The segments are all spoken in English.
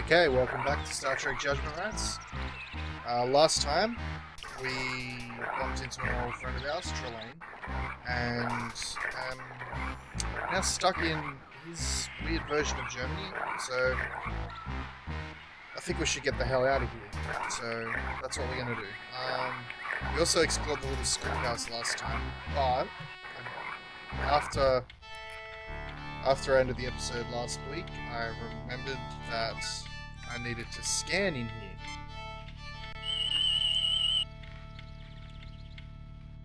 Okay, welcome back to Star Trek Judgment Rites. Last time, we bumped into an old friend of ours, Trelane, and now stuck in his weird version of Germany, so I think we should get the hell out of here. So that's what we're going to do. We also explored the little schoolhouse last time, but after I ended the episode last week, I remembered that I needed to scan in here.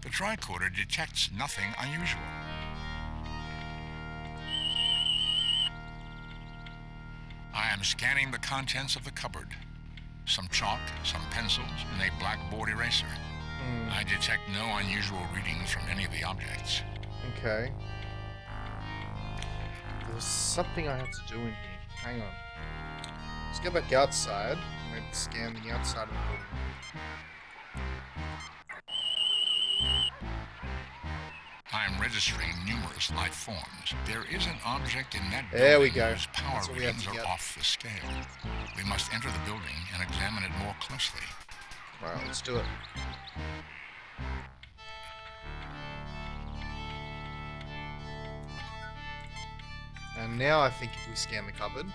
The tricorder detects nothing unusual. I am scanning the contents of the cupboard. Some chalk, some pencils, and a blackboard eraser. I detect no unusual readings from any of the objects. Okay. There's something I have to do in here. Hang on. Let's go back outside. Maybe scan the outside of the building. I'm registering numerous life forms. There is an object in that building There we go. whose power That's what we have readings to are get. off the scale. We must enter the building and examine it more closely. Alright, let's do it. And now I think if we scan the cupboard.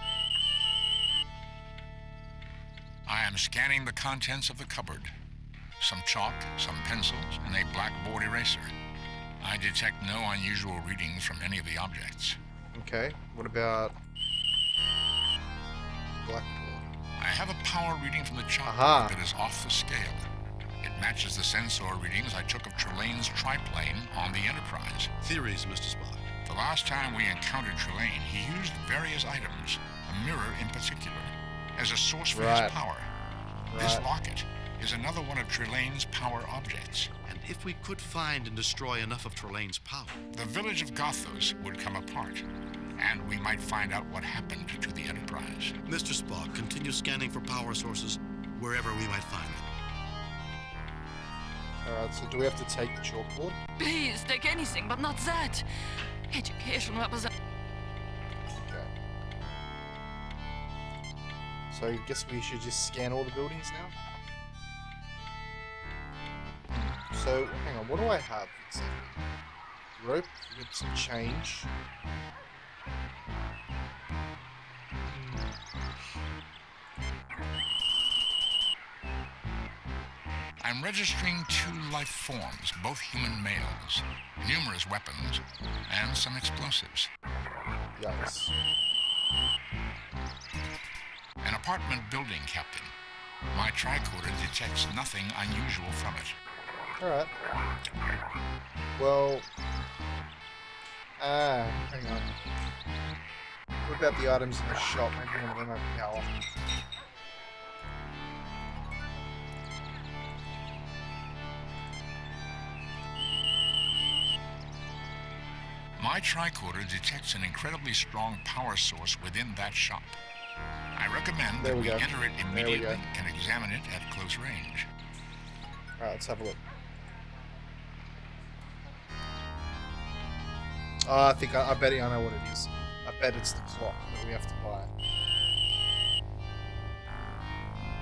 I am scanning the contents of the cupboard. Some chalk, some pencils, and a blackboard eraser. I detect no unusual readings from any of the objects. Okay, what about blackboard? I have a power reading from the Aha. chalkboard that is off the scale. It matches the sensor readings I took of Trelane's triplane on the Enterprise. Theories, Mr. Spock. The last time we encountered Trelane, he used various items, a mirror in particular, as a source for Right. his power. This locket is another one of Trelane's power objects. And if we could find and destroy enough of Trelane's power, The village of Gothos would come apart, and we might find out what happened to the Enterprise. Mr. Spock, continue scanning for power sources wherever we might find them. Alright, so do we have to take the chalkboard? Please, take anything, but not that. Education represents... Okay. So I guess we should just scan all the buildings now? So, hang on, what do I have exactly? Rope, we get some change. I'm registering 2 life forms, both human males, numerous weapons, and some explosives. Yikes. An apartment building captain. My tricorder detects nothing unusual from it. Alright. Well... hang on. What about the items in the shop? Maybe one of them have power. My tricorder detects an incredibly strong power source within that shop. I recommend There that we we go. enter it There we immediately go. and examine it at close range. Alright, let's have a look. I think I bet I know what it is. I bet it's the clock that we have to buy.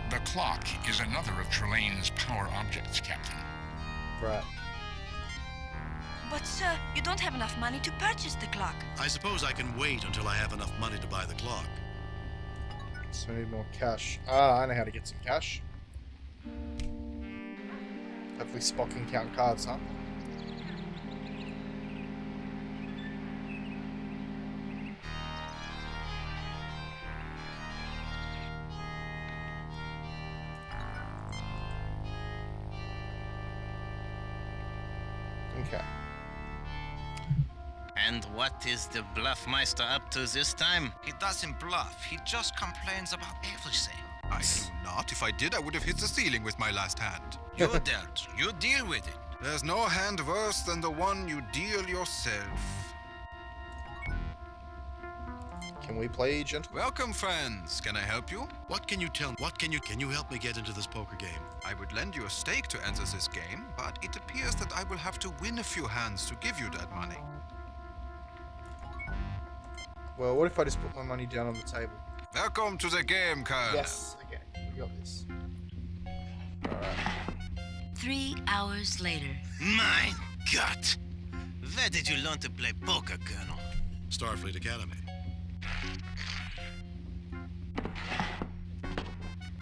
The clock is another of Trelane's power objects, Captain. Right. But sir, you don't have enough money to purchase the clock. I suppose I can wait until I have enough money to buy the clock. So we need more cash. I know how to get some cash. Hopefully Spock can count cards, huh? Okay. And what is the Bluffmeister up to this time? He doesn't bluff. He just complains about everything. I do not. If I did, I would have hit the ceiling with my last hand. You dealt. You deal with it. There's no hand worse than the one you deal yourself. Can we play gentle? Welcome, friends. Can I help you? What can you tell me? Can you help me get into this poker game? I would lend you a stake to enter this game, but it appears that I will have to win a few hands to give you that money. Well, what if I just put my money down on the table? Welcome to the game, Colonel. Yes. Okay. We got this. Alright. 3 hours later. My God! Where did you learn to play poker, Colonel? Starfleet Academy.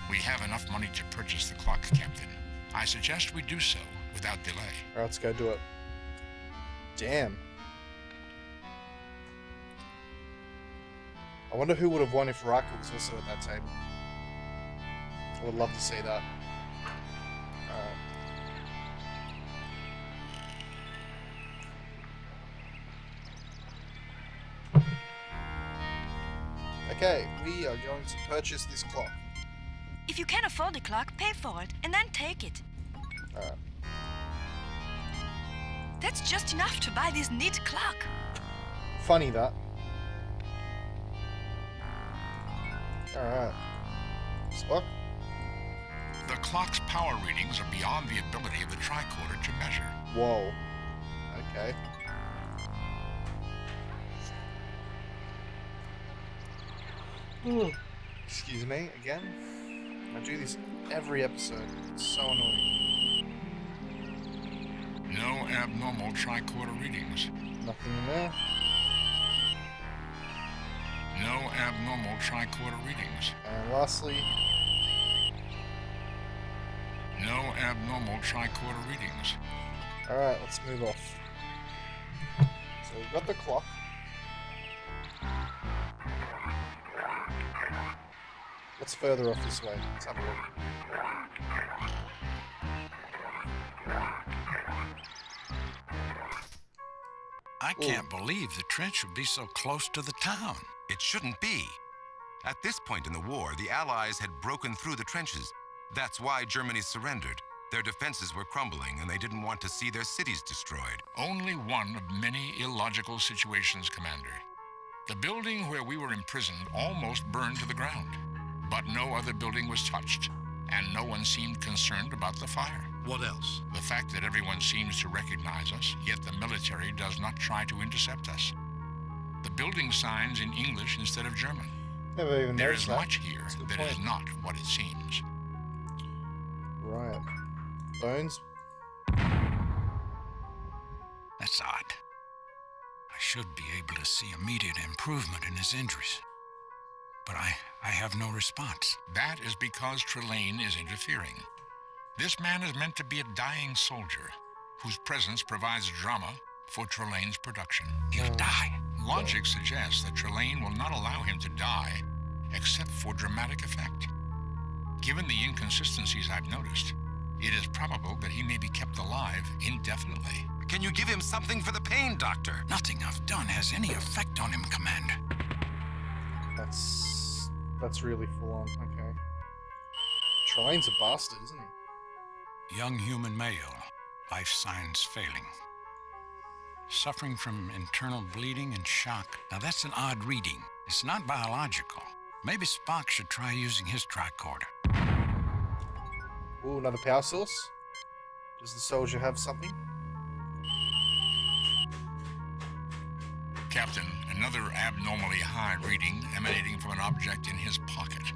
We have enough money to purchase the clock, Captain. I suggest we do so without delay. Alright, let's go do it. Damn. I wonder who would have won if Raka was also at that table. I would love to see that. Okay, we are going to purchase this clock. If you can afford the clock, pay for it and then take it. Alright. That's just enough to buy this neat clock. Funny that. Alright. Spock? The clock's power readings are beyond the ability of the tricorder to measure. Whoa. Okay. Excuse me, again. I do this every episode. It's so annoying. No abnormal tricorder readings. Nothing in there. No abnormal tricorder readings. And lastly, No abnormal tricorder readings. alright, let's move off. So we've got the clock. What's further off this way? Let's have a look. I can't believe the trench would be so close to the town. It shouldn't be. At this point in the war, the Allies had broken through the trenches. That's why Germany surrendered. Their defenses were crumbling, and they didn't want to see their cities destroyed. Only one of many illogical situations, Commander. The building where we were imprisoned almost burned to the ground, but no other building was touched, and no one seemed concerned about the fire. What else? The fact that everyone seems to recognize us, yet the military does not try to intercept us. The building signs in English instead of German. Never even There noticed is that. much here That's a good that is point. not what it seems. Right. Bones? That's odd. I should be able to see immediate improvement in his injuries. But I have no response. That is because Trelane is interfering. This man is meant to be a dying soldier, whose presence provides drama for Trelane's production. He'll die. Logic suggests that Trelane will not allow him to die, except for dramatic effect. Given the inconsistencies I've noticed, it is probable that he may be kept alive indefinitely. Can you give him something for the pain, Doctor? Nothing I've done has any effect on him, Commander. That's really full on. Okay. Trelane's a bastard, isn't he? Young human male, life signs failing. Suffering from internal bleeding and shock. Now that's an odd reading. It's not biological. Maybe Spock should try using his tricorder. Ooh, another power source. Does the soldier have something? Captain, another abnormally high reading emanating from an object in his pocket.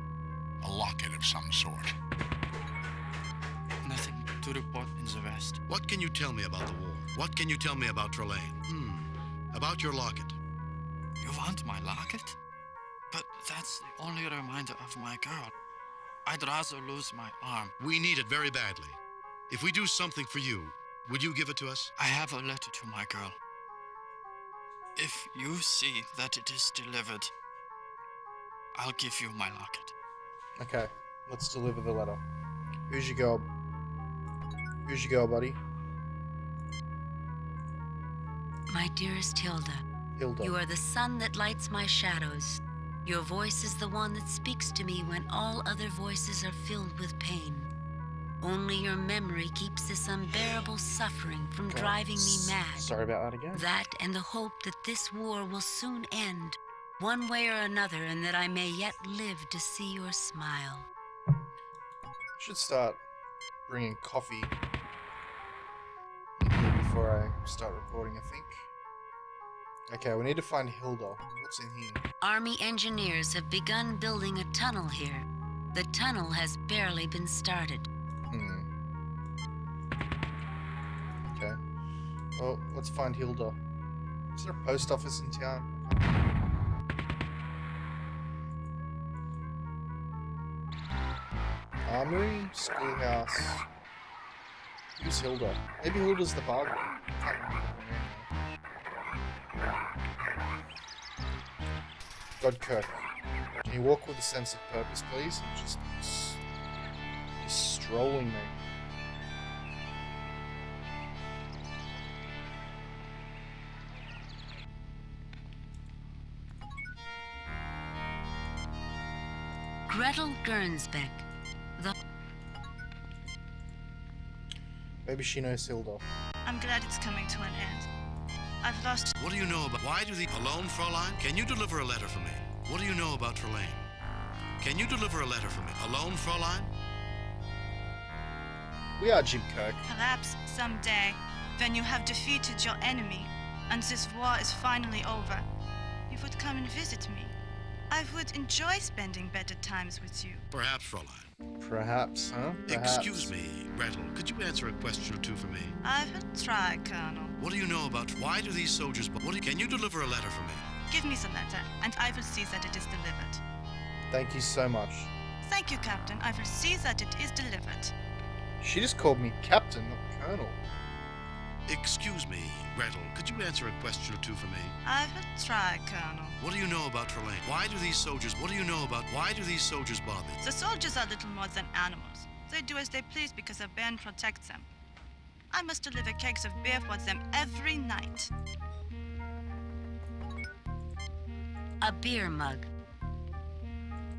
A locket of some sort. Nothing to report in the West. What can you tell me about the war? What can you tell me about Trelane? About your locket. You want my locket? But that's the only reminder of my girl. I'd rather lose my arm. We need it very badly. If we do something for you, would you give it to us? I have a letter to my girl. If you see that it is delivered, I'll give you my locket. Okay, let's deliver the letter. Who's your girl? Who's your girl, buddy? My dearest Hilda, Hilda. you are the sun that lights my shadows. Your voice is the one that speaks to me when all other voices are filled with pain. Only your memory keeps this unbearable suffering from God, driving me mad. Sorry about that again. That and the hope that this war will soon end, one way or another, and that I may yet live to see your smile. Should start bringing coffee in here before I start recording, I think. Okay, we need to find Hilda. What's in here? Army engineers have begun building a tunnel here. The tunnel has barely been started. Okay. Well, let's find Hilda. Is there a post office in town? Armory? Schoolhouse. Who's Hilda? Maybe Hilda's the barber. I can't remember her name. Godkirk. Can you walk with a sense of purpose, please? And just you're strolling me. Gretel Gernsbeck. Maybe she knows Hilda. I'm glad it's coming to an end. I've lost... What do you know about... Why do the... Alone, Fräulein? Can you deliver a letter for me? What do you know about Trelane? Can you deliver a letter for me? Alone, Fräulein? We are Jim Kirk. Perhaps someday, when you have defeated your enemy, and this war is finally over, you would come and visit me. I would enjoy spending better times with you. Perhaps, Fräulein. Perhaps, huh? Perhaps. Excuse me, Gretel. Could you answer a question or two for me? I will try, Colonel. What do you know about... Why do these soldiers... Can you deliver a letter for me? Give me the letter, and I will see that it is delivered. Thank you so much. Thank you, Captain. I will see that it is delivered. She just called me Captain, not Colonel. Excuse me, Gretel. Could you answer a question or two for me? I will try, Colonel. What do you know about Trelane? Why do these soldiers... What do you know about... Why do these soldiers bother? The soldiers are little more than animals. They do as they please because a band protects them. I must deliver kegs of beer for them every night. A beer mug.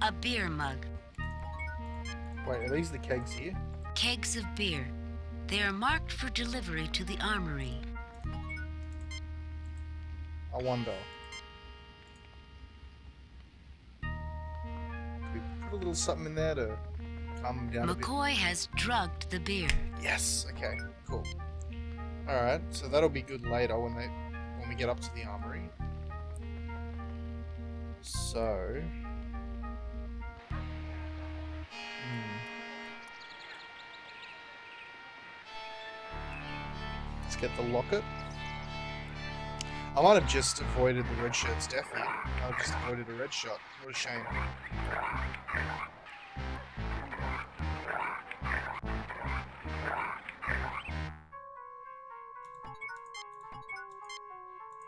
A beer mug. Wait, are these the kegs here? Kegs of beer. They are marked for delivery to the armory. I wonder. Could we put a little something in there to calm them down a bit? McCoy has drugged the beer. Yes. Okay. Cool. All right. So that'll be good later when we get up to the armory. So. Let's get the locket. I might have just avoided the red shirt's death here. I might have just avoided a red shot. What a shame.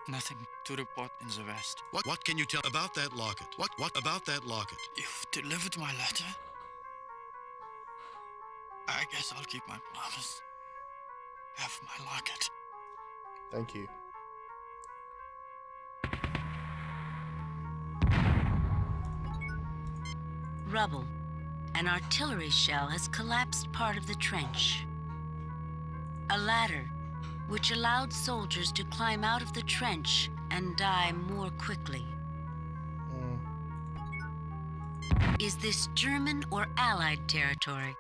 Nothing to report in the West. What can you tell about that locket? What about that locket? You've delivered my letter. I guess I'll keep my promise. Have my locket. Thank you. Rubble. An artillery shell has collapsed part of the trench. A ladder, which allowed soldiers to climb out of the trench and die more quickly. Is this German or Allied territory?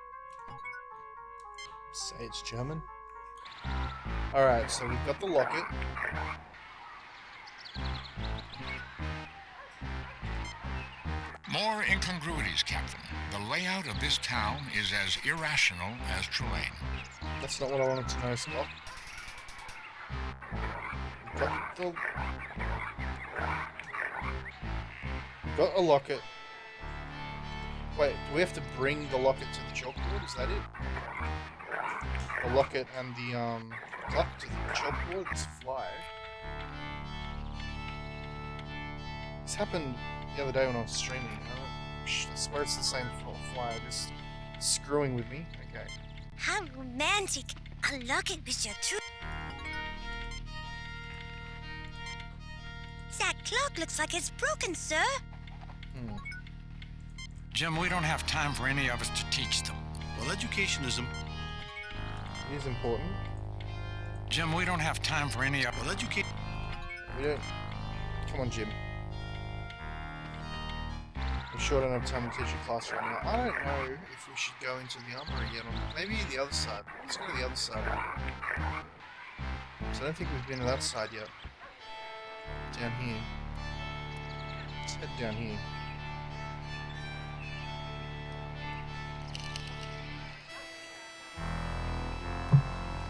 Say it's German. Alright, so we've got the locket. More incongruities, Captain. The layout of this town is as irrational as Trelane. That's not what I wanted to know, Spock. We've got a locket. Wait, do we have to bring the locket to the chalkboard? Is that it? The locket and the clock to the chalkboard? This fly. This happened the other day when I was streaming. I swear it's the same fly, just screwing with me. Okay. How romantic! A locket with your true. That clock looks like it's broken, sir. Jim, we don't have time for any of us to teach them. Well, education is It is important. Jim, we don't have time for any of... Well, education... We don't... Come on, Jim. I'm sure I don't have time to teach a class right now. I don't know if we should go into the armory yet or not. Maybe the other side. Let's go to the other side. So I don't think we've been to that side yet. Down here. Let's head down here.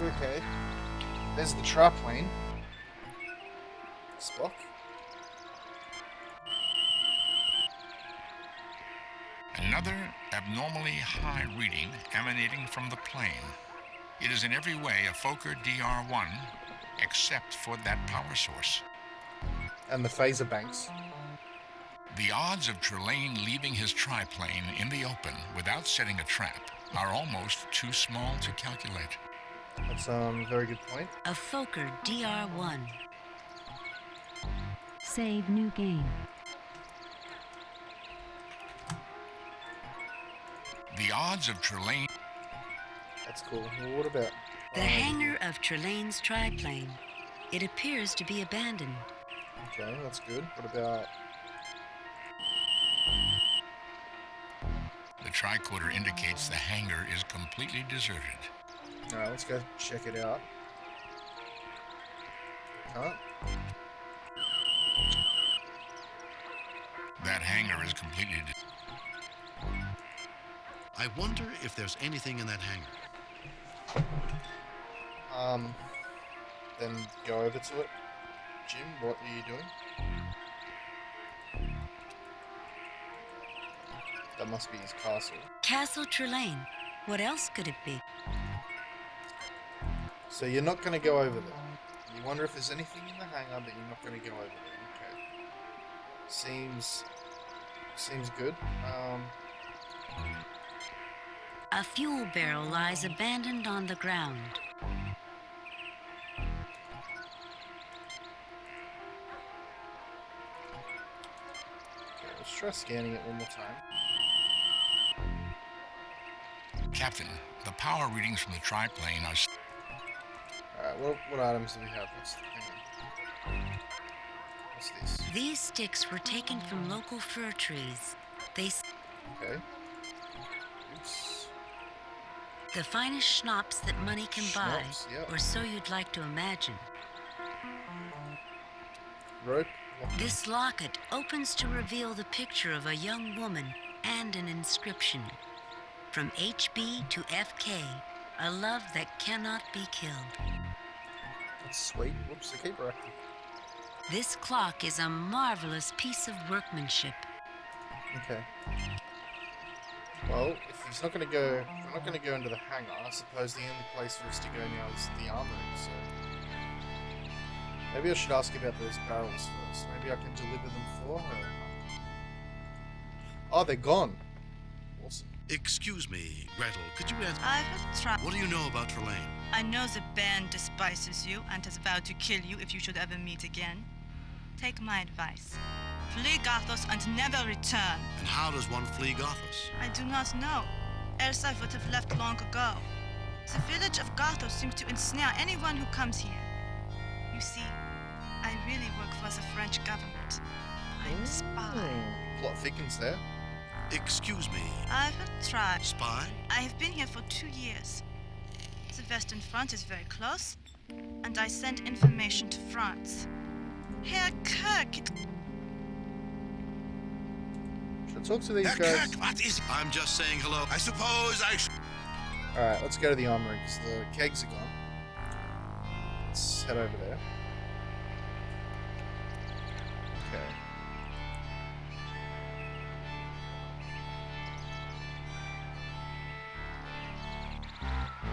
Okay. There's the Trelane. Spock. Another abnormally high reading emanating from the plane. It is in every way a Fokker DR-1, except for that power source. And the phaser banks. The odds of Trelane leaving his triplane in the open without setting a trap are almost too small to calculate. That's a very good point. A Fokker DR-1. Save new game. The odds of Trelane... That's cool. Well, what about... The hangar of Trelane's triplane. It appears to be abandoned. Okay, that's good. What about... The tricorder indicates the hangar is completely deserted. Alright, let's go check it out. Can't. That hangar is completely I wonder if there's anything in that hangar. Then go over to it. Jim, what are you doing? That must be his castle. Castle Trelane. What else could it be? So you're not going to go over there. You wonder if there's anything in the hangar, but you're not going to go over there. Okay. Seems good. A fuel barrel lies abandoned on the ground. Okay, let's try scanning it one more time. Captain, the power readings from the triplane are... Alright, what items do we have? What's this? These sticks were taken from local fir trees. They... Okay. Oops. The finest schnapps that money can Schnapps, buy, yep. or so you'd like to imagine. Rope. This locket opens to reveal the picture of a young woman and an inscription. From HB to FK, a love that cannot be killed. That's sweet. Whoops, I keep racking. This clock is a marvelous piece of workmanship. Okay. Well, if he's not going to go, if we're not going to go into the hangar, I suppose the only place for us to go now is the armory. So maybe I should ask about those barrels first. Maybe I can deliver them for her. Oh, they're gone. Awesome. Excuse me, Gretel, could you answer? I will try. What do you know about Trelane? I know the band despises you and has vowed to kill you if you should ever meet again. Take my advice. Flee Gothos and never return. And how does one flee Gothos? I do not know. Else I would have left long ago. The village of Gothos seems to ensnare anyone who comes here. You see, I really work for the French government. I'm a spy. Plot thickens there. Excuse me. I will try. Spy? I have been here for 2 years. The Western Front is very close, and I send information to France. Herr Kirk, Should I talk to these guys? Kirk, what is... I'm just saying hello. I suppose I should... Alright, let's go to the armory, because the kegs are gone. Let's head over there. Okay.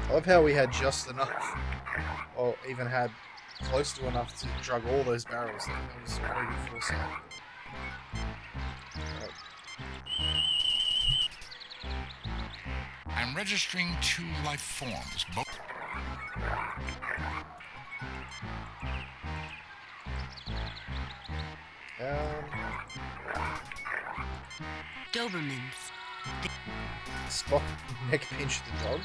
I love how we had just enough, or even had close to enough to drug all those barrels there. That was very good foresight. Right. I'm registering 2 life forms, both... Dobermans. Spock neck pinch the dog?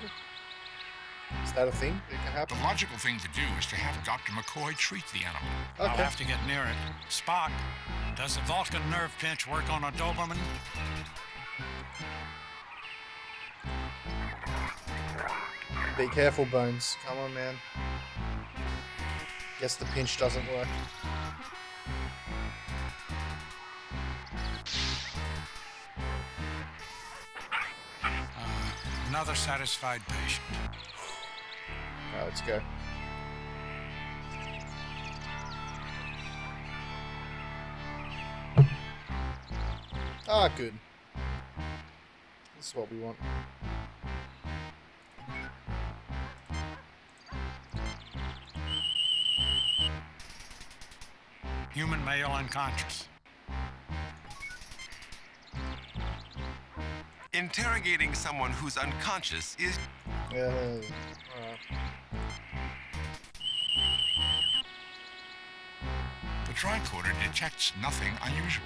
Is that a thing that can happen? The logical thing to do is to have Dr. McCoy treat the animal. I'll have to get near it. Spock, does the Vulcan nerve pinch work on a Doberman? Be careful, Bones. Come on, man. Guess the pinch doesn't work. another satisfied patient. Alright, let's go. Ah, good. This is what we want. Human male unconscious. Interrogating someone who's unconscious is... Yeah, alright. The tricorder detects nothing unusual.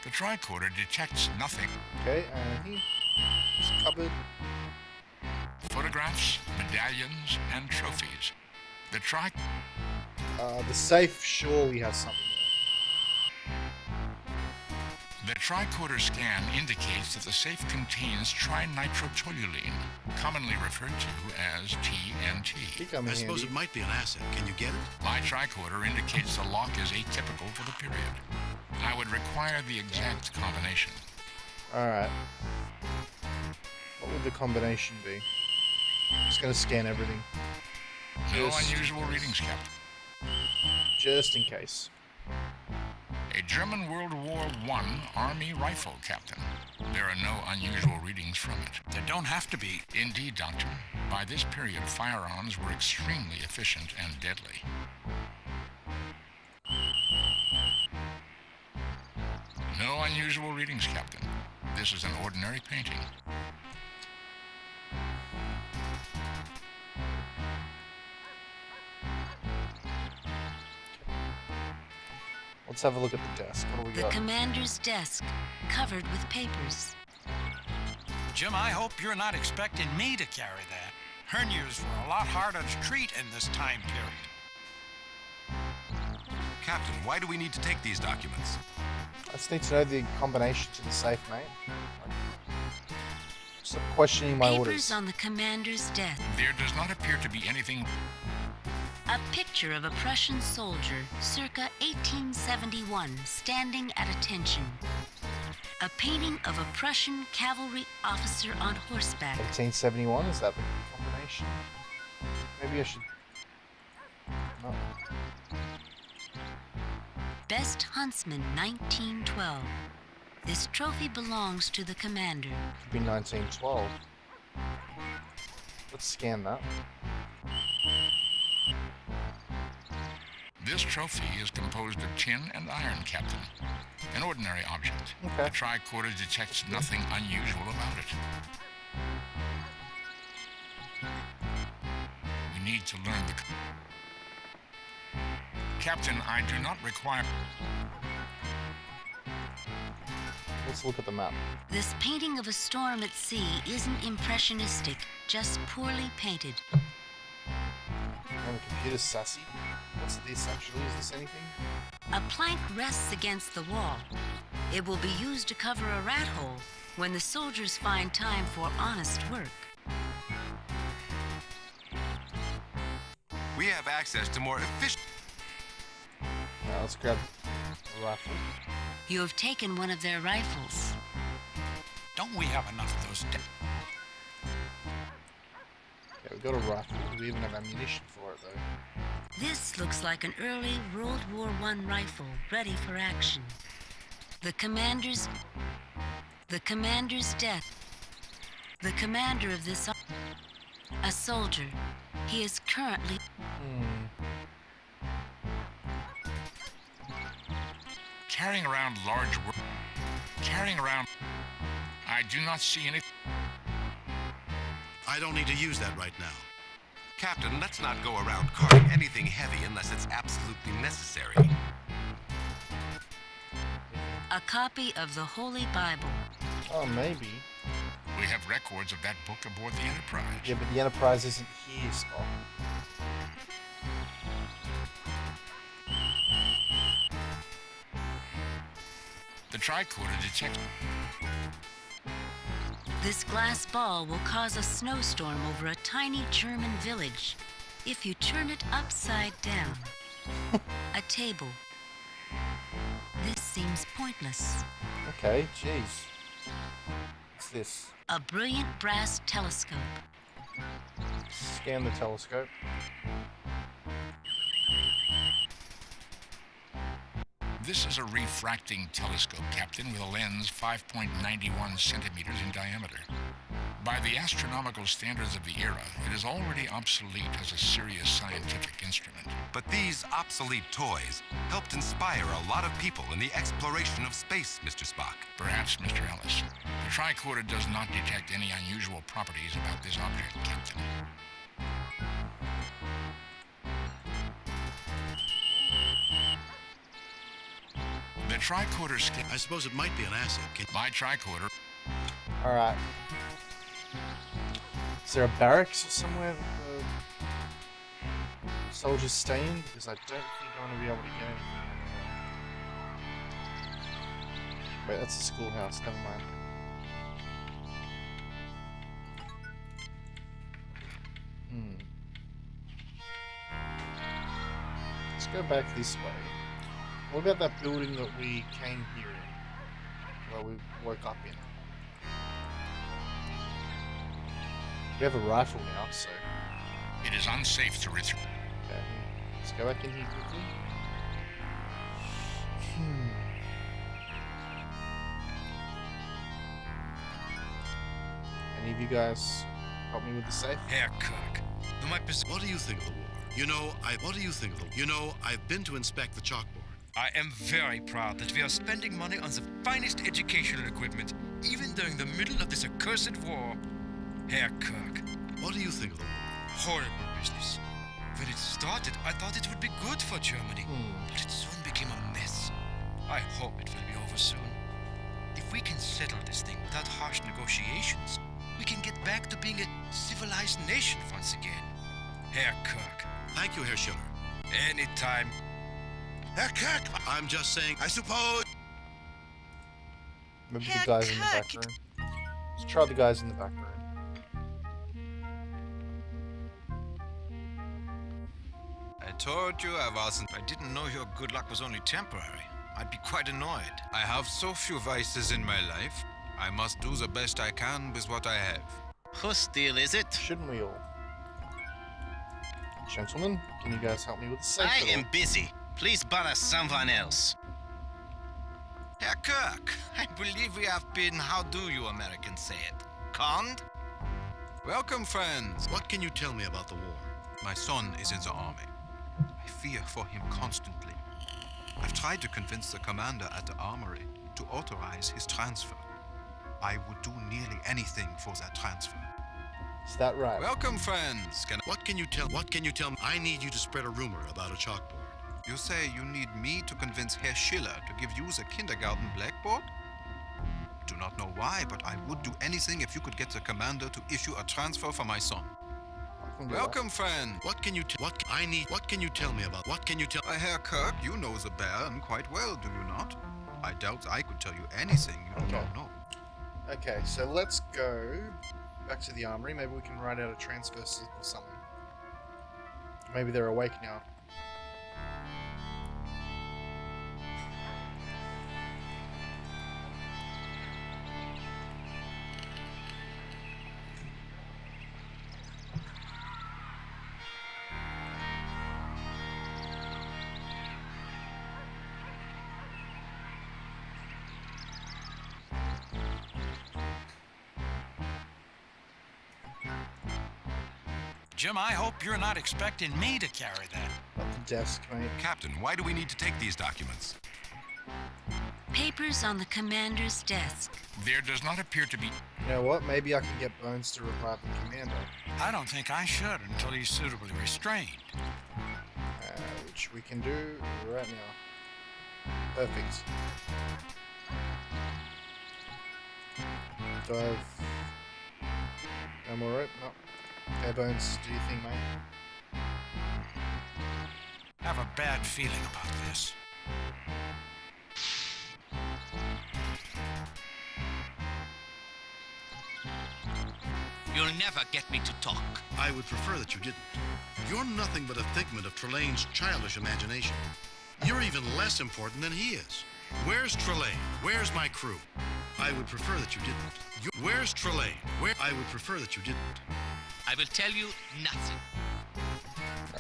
The tricorder detects nothing. Okay, and he's covered. Photographs, medallions, and trophies. The safe surely has something The tricorder scan indicates that the safe contains trinitrotoluene, commonly referred to as TNT. I suppose it might be an asset. Can you get it? My tricorder indicates the lock is atypical for the period. I would require the exact combination. Alright. What would the combination be? I'm just gonna scan everything. No unusual readings, Captain. Just in case. A German World War I Army rifle, Captain. There are no unusual readings from it. There don't have to be. Indeed, Doctor. By this period, firearms were extremely efficient and deadly. No unusual readings, Captain. This is an ordinary painting. Let's have a look at the desk. What do we The got? commander's desk, covered with papers. Jim, I hope you're not expecting me to carry that. Hernias were a lot harder to treat in this time period. Captain, why do we need to take these documents? I just need to know the combination to the safe, mate. Stop questioning my orders. Papers on the commander's desk. There does not appear to be anything. A picture of a Prussian soldier, circa 1871, standing at attention. A painting of a Prussian cavalry officer on horseback. 1871, is that the combination? Maybe I should... No. Best Huntsman, 1912. This trophy belongs to the commander. Could be 1912. Let's scan that. This trophy is composed of tin and iron, Captain. An ordinary object. Okay. The tricorder detects nothing unusual about it. We need to learn the... Captain, I do not require... Let's look at the map. This painting of a storm at sea isn't impressionistic, just poorly painted. And the computer's sassy. What's this actually? Is this anything? A plank rests against the wall. It will be used to cover a rat hole when the soldiers find time for honest work. We have access to more efficient... Now let's grab a rifle. You have taken one of their rifles. Don't we have enough of those? Okay, we've got a rifle. We even have ammunition for it, though. This looks like an early World War I rifle, ready for action. The commander's death. The commander of this... A soldier. He is currently... Carrying around large... Carrying around... I do not see any... I don't need to use that right now. Captain, let's not go around carrying anything heavy unless it's absolutely necessary. A copy of the Holy Bible. Oh, maybe. We have records of that book aboard the Enterprise. Yeah, but the Enterprise isn't here, Spock. The tricorder detects... This glass ball will cause a snowstorm over a tiny German village if you turn it upside down. A table. This seems pointless. Okay, jeez. What's this? A brilliant brass telescope. Scan the telescope. This is a refracting telescope, Captain, with a lens 5.91 centimeters in diameter. By the astronomical standards of the era, it is already obsolete as a serious scientific instrument. But these obsolete toys helped inspire a lot of people in the exploration of space, Mr. Spock. Perhaps, Mr. Ellis. The tricorder does not detect any unusual properties about this object, Captain. The tricorder scan. I suppose it might be an asset. My tricorder. Alright. Is there a barracks or somewhere that the soldiers stay in? Because I don't think I'm going to be able to get anything. Wait, that's a schoolhouse. Never mind. Let's go back this way. What about that building that we came here in? Well, we woke up in. We have a rifle now, so... It is unsafe to return. Okay, let's go back in here quickly. Any of you guys help me with the safe? Herr Kirk, what do you think of the war? What do you think of the war? You know, I've been to inspect the chalkboard. I am very proud that we are spending money on the finest educational equipment, even during the middle of this accursed war. Herr Kirk. What do you think of the war? Horrible business. When it started, I thought it would be good for Germany, but it soon became a mess. I hope it will be over soon. If we can settle this thing without harsh negotiations, we can get back to being a civilized nation once again. Herr Kirk. Thank you, Herr Schiller. Anytime. Herr Kirk! I'm just saying, I suppose... Maybe the guys in the back room. Let's try the guys in the back room. I told you I wasn't. I didn't know your good luck was only temporary. I'd be quite annoyed. I have so few vices in my life. I must do the best I can with what I have. Whose deal is it? Shouldn't we all? Gentlemen, can you guys help me with the safe? I am busy. Please bother someone else. Herr Kirk, I believe we have been, how do you Americans say it, conned? Welcome, friends. What can you tell me about the war? My son is in the army. I fear for him constantly. I've tried to convince the commander at the armory to authorize his transfer. I would do nearly anything for that transfer. Is that right? Welcome, friends. What can you tell me? I need you to spread a rumor about a chalkboard. You say you need me to convince Herr Schiller to give you the kindergarten blackboard? Do not know why, but I would do anything if you could get the commander to issue a transfer for my son. Welcome, friend. What can you tell me about? Herr Kirk, you know the Baron quite well, do you not? I doubt I could tell you anything you do not know. Okay, so let's go back to the armory. Maybe we can write out a transfer slip or something. Maybe they're awake now. Jim, I hope you're not expecting me to carry that. At the desk, mate. Captain, why do we need to take these documents? Papers on the commander's desk. There does not appear to be... You know what? Maybe I can get Bones to revive the commander. I don't think I should until he's suitably restrained. Which we can do right now. Perfect. Do I have... no more rope? No. Okay, Bones, do you think, mate? I have a bad feeling about this. You'll never get me to talk. I would prefer that you didn't. You're nothing but a figment of Trelane's childish imagination. You're even less important than he is. Where's Trelane? Where's my crew? I would prefer that you didn't. Where's Trelane? I would prefer that you didn't. I will tell you nothing.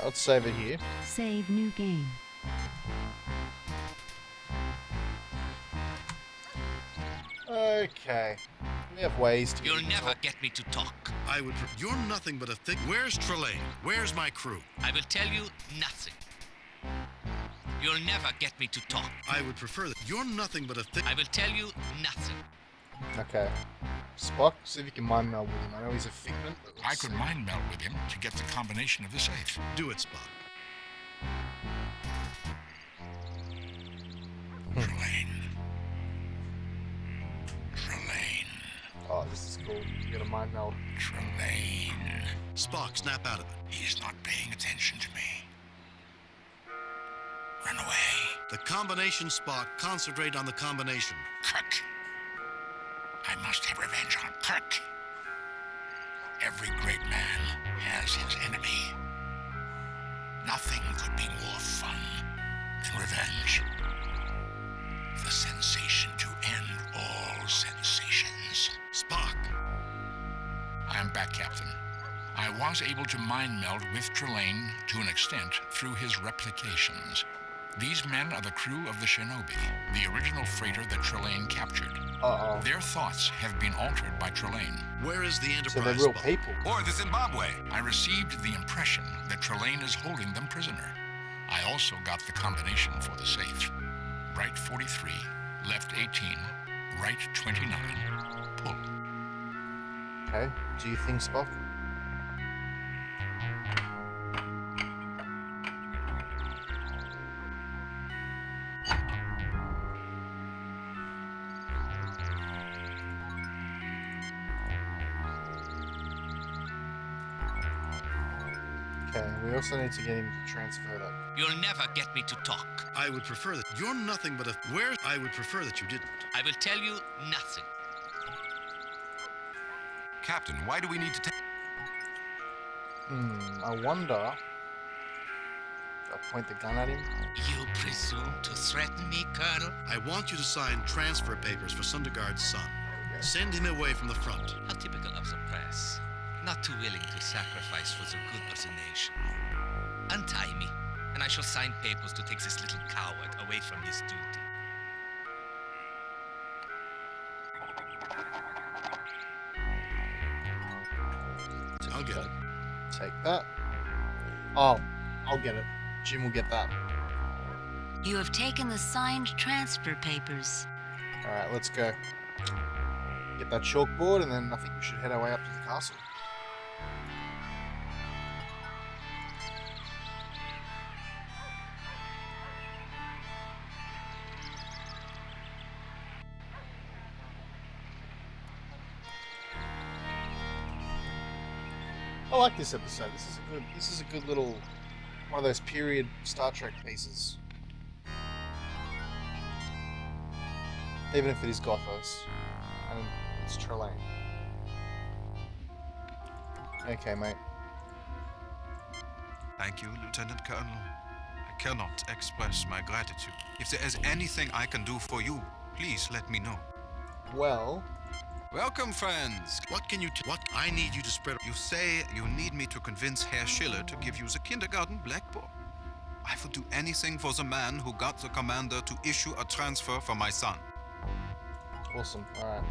Let's save it here. Save new game. Okay. We have ways to... You'll never get me to talk. You're nothing but a thick... Where's Trelane? Where's my crew? I will tell you nothing. You'll never get me to talk. I would prefer that. You're nothing but a thick... I will tell you nothing. Okay. Spock, see if you can mind meld with him. I know he's a figment, but I could mind meld with him to get the combination of the safe. Do it, Spock. Trelane. Trelane. Oh, this is cool. You got a mind meld. Trelane. Spock, snap out of it. He's not paying attention to me. Run away. The combination, Spock. Concentrate on the combination. Kirk. I must have revenge on Kirk. Every great man has his enemy. Nothing could be more fun than revenge. The sensation to end all sensations. Spock. I'm back, Captain. I was able to mind meld with Trelane to an extent through his replications. These men are the crew of the Shinobi, the original freighter that Trelane captured. Uh-oh. Their thoughts have been altered by Trelane. Where is the Enterprise? So they're real people. Or the Zimbabwe. I received the impression that Trelane is holding them prisoner. I also got the combination for the safe. Right 43, left 18, right 29, pull. Okay. Do you think, Spock? Okay, we also need to get him to transfer that. You'll never get me to talk. I would prefer that. You're nothing but a... Where? I would prefer that you didn't. I will tell you nothing. Captain, why do we need to take... I wonder... I'll point the gun at him. You presume to threaten me, Colonel? I want you to sign transfer papers for Sundergaard's son. Send him away from the front. How typical of the press. Not too willing to sacrifice for the good of the nation. Untie me, and I shall sign papers to take this little coward away from his duty. I'll get it. Take that. Oh, I'll get it. Jim will get that. You have taken the signed transfer papers. Alright, let's go. Get that chalkboard, and then I think we should head our way up to the castle. I like this episode. This is a good little one of those period Star Trek pieces. Even if it is Gothos. And it's Trelane. Okay, mate. Thank you, Lieutenant Colonel. I cannot express my gratitude. If there is anything I can do for you, please let me know. Well... Welcome, friends. What can you... What? I need you to spread... You say you need me to convince Herr Schiller to give you the kindergarten blackboard. I will do anything for the man who got the commander to issue a transfer for my son. Awesome. Alright.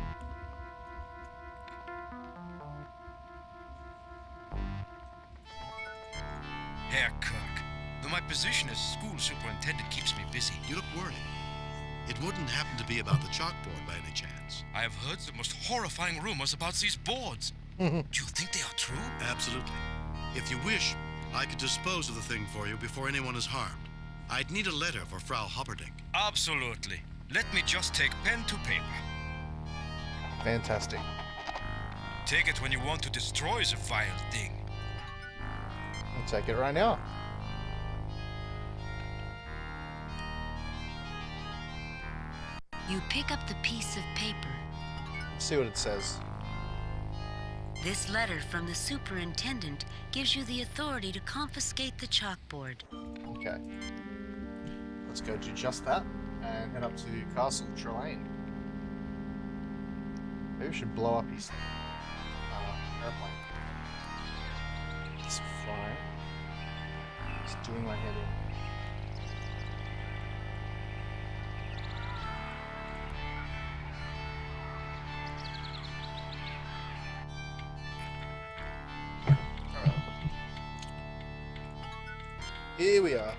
Herr Kirk, though my position as school superintendent keeps me busy. You look worried. It wouldn't happen to be about the chalkboard by any chance. I have heard the most horrifying rumors about these boards. Do you think they are true? Absolutely. If you wish, I could dispose of the thing for you before anyone is harmed. I'd need a letter for Frau Humperdinck. Absolutely. Let me just take pen to paper. Fantastic. Take it when you want to destroy the vile thing. I'll take it right now. You pick up the piece of paper. Let's see what it says. This letter from the superintendent gives you the authority to confiscate the chalkboard. Okay. Let's go do just that and head up to Castle Trelane. Maybe we should blow up his airplane. It's flying. It's doing my head in. Here we are.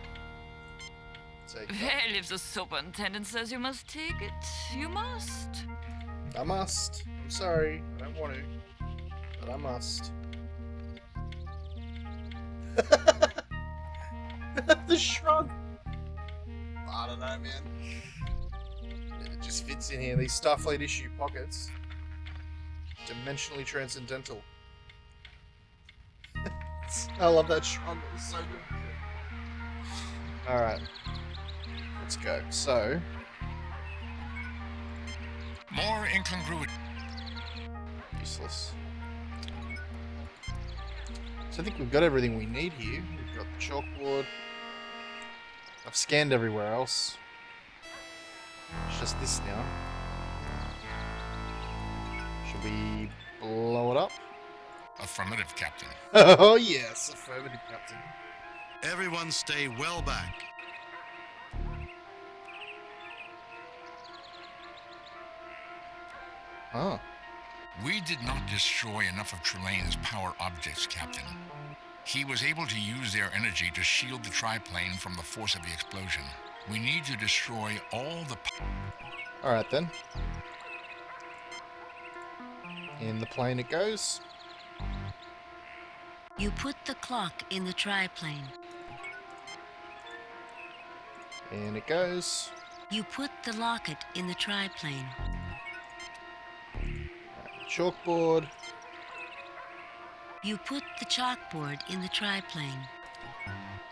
Take that. Well, if the superintendent says you must take it, you must. I must. I'm sorry. I don't want to. But I must. The shrug. I don't know, man. It just fits in here. These Starfleet issue pockets. Dimensionally transcendental. I love that shrug. It's so good. Alright. Let's go. So. More incongruity. Useless. So I think we've got everything we need here. We've got the chalkboard. I've scanned everywhere else. It's just this now. Should we blow it up? Affirmative, Captain. Oh yes, affirmative, Captain. Everyone stay well back. Huh. We did not destroy enough of Trelane's power objects, Captain. He was able to use their energy to shield the triplane from the force of the explosion. We need to destroy all the... Alright then. In the plane it goes. You put the clock in the triplane. In it goes. You put the locket in the triplane. Chalkboard. You put the chalkboard in the triplane.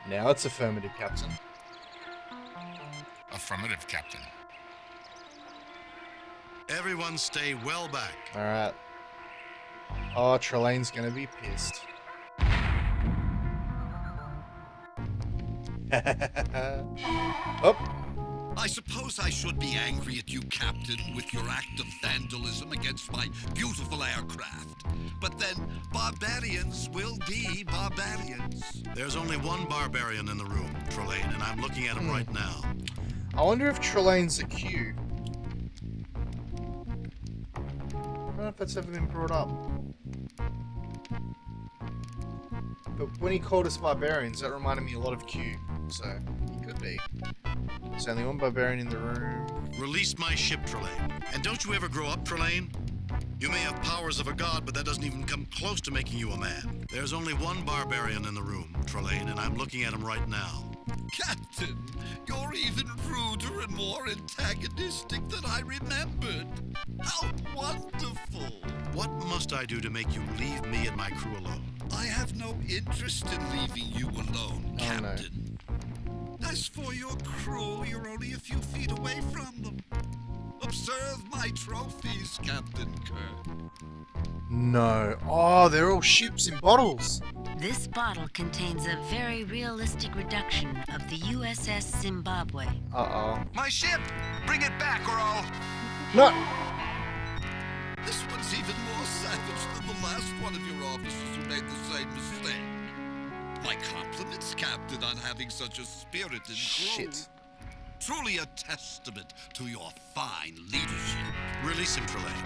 Now it's affirmative, Captain. Affirmative, Captain. Everyone stay well back. Alright. Oh, Trelane's gonna be pissed. Oh. I suppose I should be angry at you, Captain, with your act of vandalism against my beautiful aircraft. But then, barbarians will be barbarians. There's only one barbarian in the room, Trelane, and I'm looking at him right now. I wonder if Trelane's a Q. I don't know if that's ever been brought up. But when he called us barbarians, that reminded me a lot of Q. So, he could be. There's only one barbarian in the room. Release my ship, Trelane. And don't you ever grow up, Trelane? You may have powers of a god, but that doesn't even come close to making you a man. There's only one barbarian in the room, Trelane, and I'm looking at him right now. Captain, you're even ruder and more antagonistic than I remembered. How wonderful! What must I do to make you leave me and my crew alone? I have no interest in leaving you alone, Captain. No. As for your crew, you're only a few feet away from them. Observe my trophies, Captain Kirk. No. Oh, they're all ships in bottles. This bottle contains a very realistic reduction of the USS Zimbabwe. Uh-oh. My ship! Bring it back, or I'll... No! This one's even more savage than the last one of your officers who made the same mistake. My compliments, Captain, on having such a spirited crew. Shit. Truly a testament to your fine leadership. Release him, Trelane.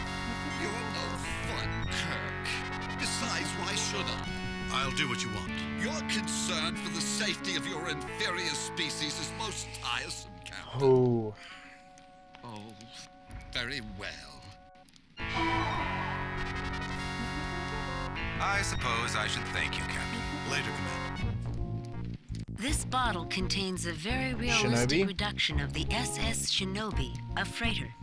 You're no fun, Kirk. Besides, why should I? I'll do what you want. Your concern for the safety of your inferior species is most tiresome, Captain. Oh. Oh, very well. I suppose I should thank you, Captain. Later, Commander. This bottle contains a very realistic Shinobi? reduction of the SS Shinobi, a freighter.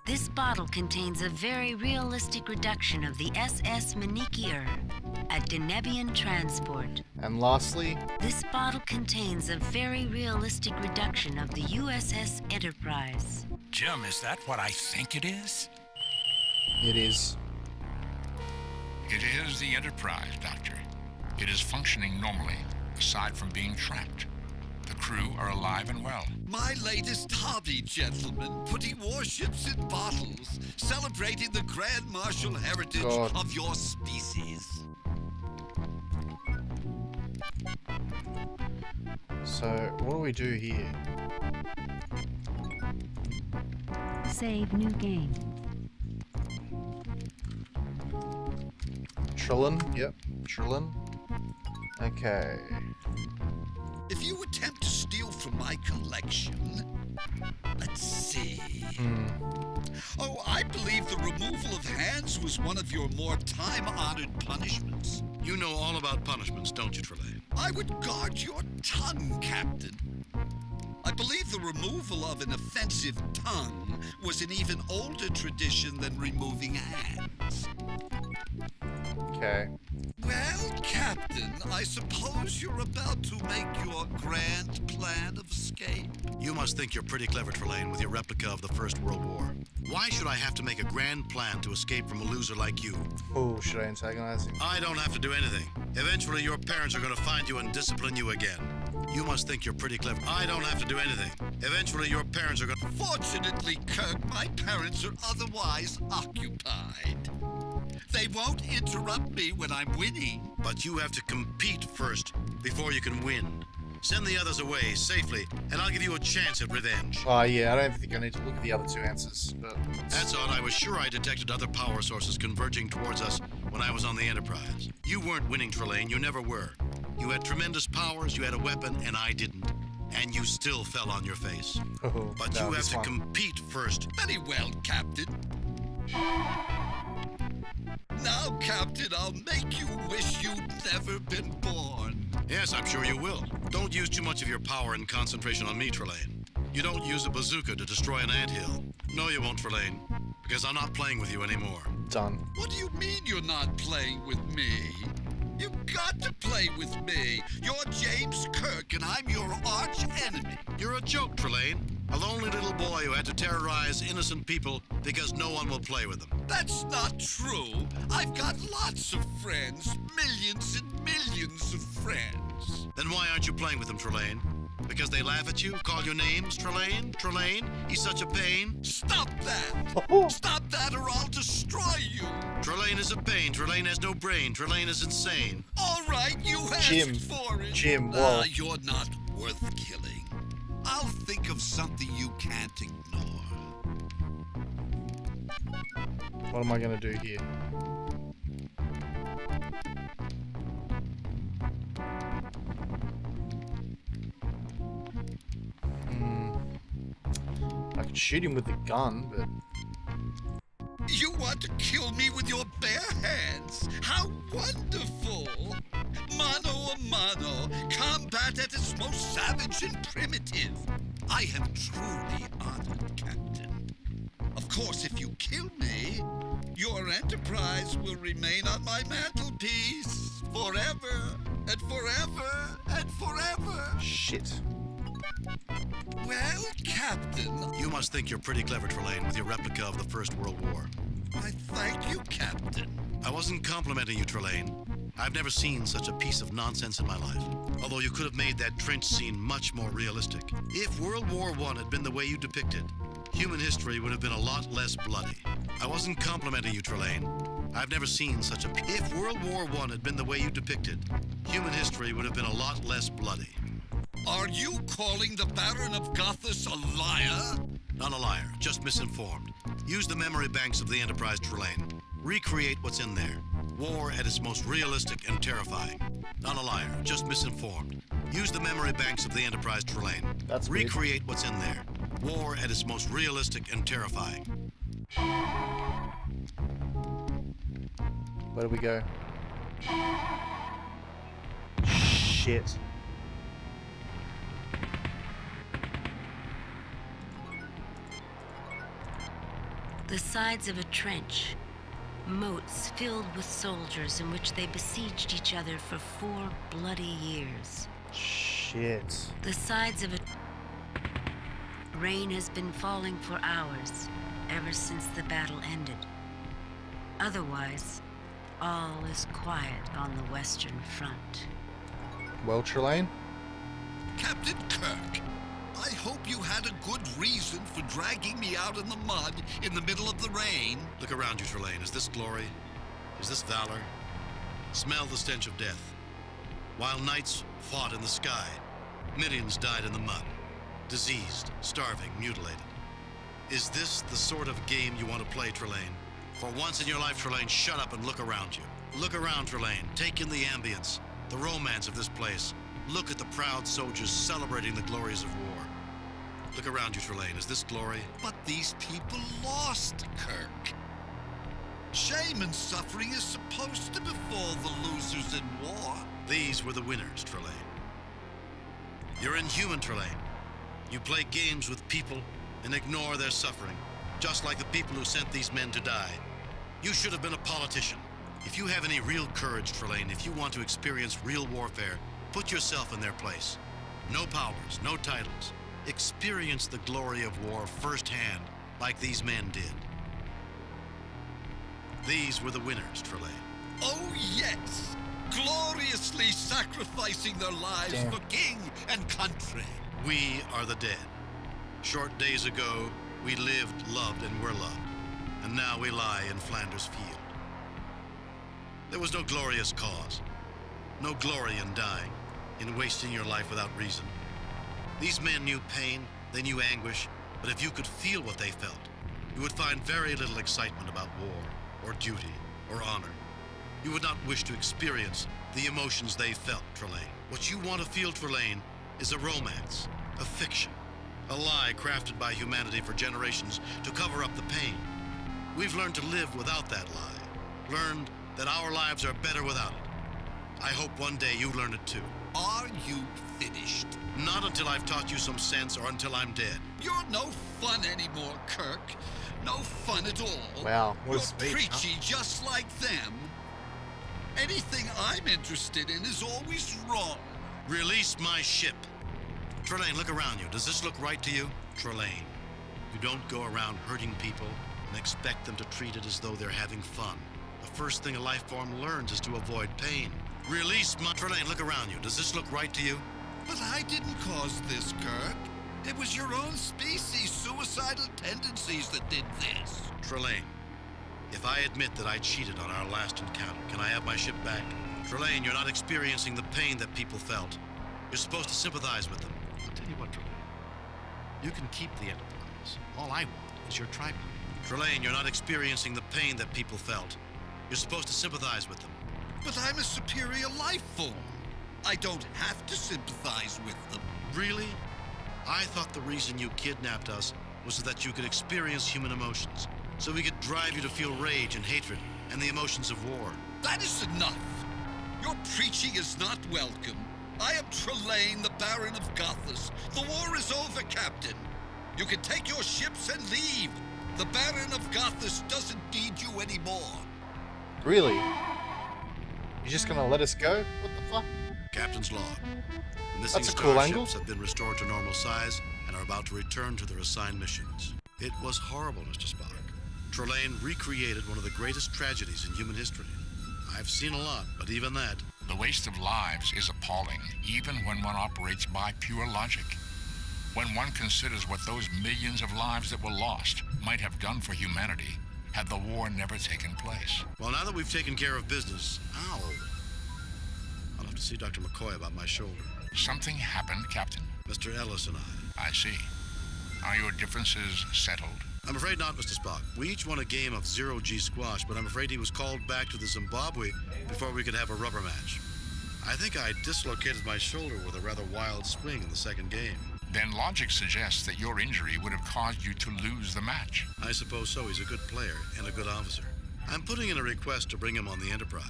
This bottle contains a very realistic reduction of the SS Manikier, a Denebian transport. And lastly, This bottle contains a very realistic reduction of the USS Enterprise. Jim, is that what I think it is? it is. It is the Enterprise, Doctor. It is functioning normally, aside from being trapped. The crew are alive and well. My latest hobby, gentlemen, putting warships in bottles, celebrating the grand martial heritage of your species. So, what do we do here? Save new game. Trelane? Yep, Trelane. Okay. If you attempt to steal from my collection, let's see. Oh, I believe the removal of hands was one of your more time-honored punishments. You know all about punishments, don't you, Trelane? I would guard your tongue, Captain. I believe the removal of an offensive tongue was an even older tradition than removing hands. Okay. Well, Captain, I suppose you're about to make your grand plan of escape. You must think you're pretty clever, Trelane, with your replica of the First World War. Why should I have to make a grand plan to escape from a loser like you? Oh, should I antagonize him? I don't have to do anything. Eventually, your parents are going to find you and discipline you again. You must think you're pretty clever. I don't have to do anything. Eventually, your parents are going to... Fortunately, Kirk, my parents are otherwise occupied. They won't interrupt me when I'm winning. But you have to compete first before you can win. Send the others away safely, and I'll give you a chance at revenge. Oh, yeah, I don't think I need to look at the other two answers, but... That's odd. I was sure I detected other power sources converging towards us when I was on the Enterprise. You weren't winning, Trelane. You never were. You had tremendous powers, you had a weapon, and I didn't. And you still fell on your face. But you have to compete first. Very well, Captain. Now, Captain, I'll make you wish you'd never been born. Yes, I'm sure you will. Don't use too much of your power and concentration on me, Trelane. You don't use a bazooka to destroy an anthill. No, you won't, Trelane, because I'm not playing with you anymore. Done. What do you mean you're not playing with me? You've got to play with me. You're James Kirk, and I'm your arch enemy. You're a joke, Trelane. A lonely little boy who had to terrorize innocent people because no one will play with them. That's not true. I've got lots of friends. Millions and millions of friends. Then why aren't you playing with them, Trelane? Because they laugh at you, call you names? Trelane? Trelane? He's such a pain? Stop that! Stop that or I'll destroy you! Trelane is a pain. Trelane has no brain. Trelane is insane. All right, you asked for it. Jim, whoa. You're not worth killing. I'll think of something you can't ignore. What am I going to do here? I could shoot him with the gun, but... You want to kill me with your bare hands? How wonderful! Mano a mano, combat at its most savage and primitive. I am truly honored, Captain. Of course, if you kill me, your Enterprise will remain on my mantelpiece forever and forever and forever. Shit. Well, Captain... You must think you're pretty clever, Trelane, with your replica of the First World War. I thank you, Captain. I wasn't complimenting you, Trelane. I've never seen such a piece of nonsense in my life. Although you could have made that trench scene much more realistic. If World War I had been the way you depicted, human history would have been a lot less bloody. I wasn't complimenting you, Trelane. I've never seen such a... If World War I had been the way you depicted, human history would have been a lot less bloody. Are you calling the Baron of Gothas a liar? Not a liar, just misinformed. Use the memory banks of the Enterprise, Trelane. Recreate what's in there. War at its most realistic and terrifying. Not a liar, just misinformed. Use the memory banks of the Enterprise, Trelane. That's Recreate what's in there. War at its most realistic and terrifying. Where do we go? Shit. The sides of a trench, moats filled with soldiers in which they besieged each other for 4 bloody years. Shit. The sides of a... Rain has been falling for hours, ever since the battle ended. Otherwise, all is quiet on the Western Front. Well, Trelane? Captain Kirk. I hope you had a good reason for dragging me out in the mud in the middle of the rain. Look around you, Trelane. Is this glory? Is this valor? Smell the stench of death. While knights fought in the sky, millions died in the mud. Diseased, starving, mutilated. Is this the sort of game you want to play, Trelane? For once in your life, Trelane, shut up and look around you. Look around, Trelane. Take in the ambience, the romance of this place. Look at the proud soldiers celebrating the glories of war. Look around you, Trelane. Is this glory? But these people lost, Kirk. Shame and suffering is supposed to befall the losers in war. These were the winners, Trelane. You're inhuman, Trelane. You play games with people and ignore their suffering, just like the people who sent these men to die. You should have been a politician. If you have any real courage, Trelane, if you want to experience real warfare, put yourself in their place. No powers, no titles. Experience the glory of war firsthand, like these men did. These were the winners, Trelane. Oh, yes! Gloriously sacrificing their lives for king and country. We are the dead. Short days ago, we lived, loved, and were loved. And now we lie in Flanders Field. There was no glorious cause. No glory in dying, in wasting your life without reason. These men knew pain, they knew anguish, but if you could feel what they felt, you would find very little excitement about war, or duty, or honor. You would not wish to experience the emotions they felt, Trelane. What you want to feel, Trelane, is a romance, a fiction, a lie crafted by humanity for generations to cover up the pain. We've learned to live without that lie, learned that our lives are better without it. I hope one day you learn it too. Are you finished? Not until I've taught you some sense or until I'm dead. You're no fun anymore, Kirk. No fun at all. Wow, what a You're speech, preachy just like them. Anything I'm interested in is always wrong. Release my ship. Trelane, look around you. Does this look right to you? Trelane, you don't go around hurting people and expect them to treat it as though they're having fun. The first thing a life form learns is to avoid pain. Release my... Trelane, look around you. Does this look right to you? But I didn't cause this, Kirk. It was your own species' suicidal tendencies that did this. Trelane, if I admit that I cheated on our last encounter, can I have my ship back? Trelane, you're not experiencing the pain that people felt. You're supposed to sympathize with them. I'll tell you what, Trelane. You can keep the Enterprise. All I want is your tripod. Trelane, you're not experiencing the pain that people felt. You're supposed to sympathize with them. But I'm a superior life form. I don't have to sympathize with them. Really? I thought the reason you kidnapped us was so that you could experience human emotions, so we could drive you to feel rage and hatred and the emotions of war. That is enough. Your preaching is not welcome. I am Trelane, the Baron of Gothas. The war is over, Captain. You can take your ships and leave. The Baron of Gothas doesn't need you anymore. Really? You're just gonna let us go? What the fuck? Captain's log. The missing That's a cool angle. starships have been restored to normal size and are about to return to their assigned missions. It was horrible, Mr. Spock. Trelane recreated one of the greatest tragedies in human history. I've seen a lot, but even that... The waste of lives is appalling, even when one operates by pure logic. When one considers what those millions of lives that were lost might have done for humanity had the war never taken place. Well, now that we've taken care of business... Ow! I'll have to see Dr. McCoy about my shoulder. Something happened, Captain? Mr. Ellis and I. I see. Are your differences settled? I'm afraid not, Mr. Spock. We each won a game of zero-G squash, but I'm afraid he was called back to the Zimbabwe before we could have a rubber match. I think I dislocated my shoulder with a rather wild swing in the second game. Then logic suggests that your injury would have caused you to lose the match. I suppose so. He's a good player and a good officer. I'm putting in a request to bring him on the Enterprise.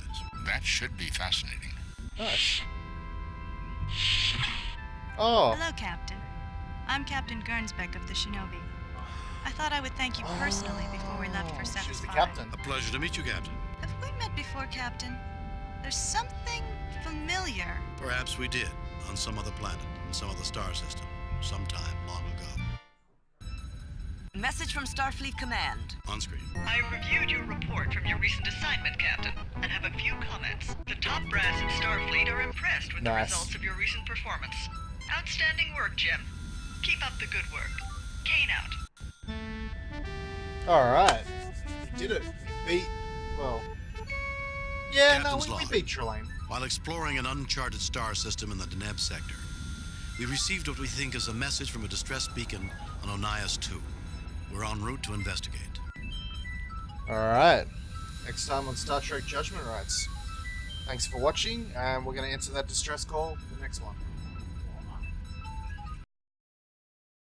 That should be fascinating. Nice. Oh. Hello, Captain. I'm Captain Gernsbeck of the Shinobi. I thought I would thank you personally before we left for She's the Satisfy. captain. A pleasure to meet you, Captain. Have we met before, Captain? There's something familiar. Perhaps we did, on some other planet, in some other star system, sometime long ago. Message from Starfleet Command. On screen. I reviewed your report from your recent assignment, Captain, and have a few comments. The top brass in Starfleet are impressed with the results of your recent performance. Outstanding work, Jim. Keep up the good work. Kane out. Alright. We did it. We beat... well... yeah, Captain's no, we log. beat Trelane. While exploring an uncharted star system in the Deneb sector, we received what we think is a message from a distress beacon on Onias 2. We're en route to investigate. Alright. Next time on Star Trek Judgment Rites. Thanks for watching, and we're going to answer that distress call in the next one.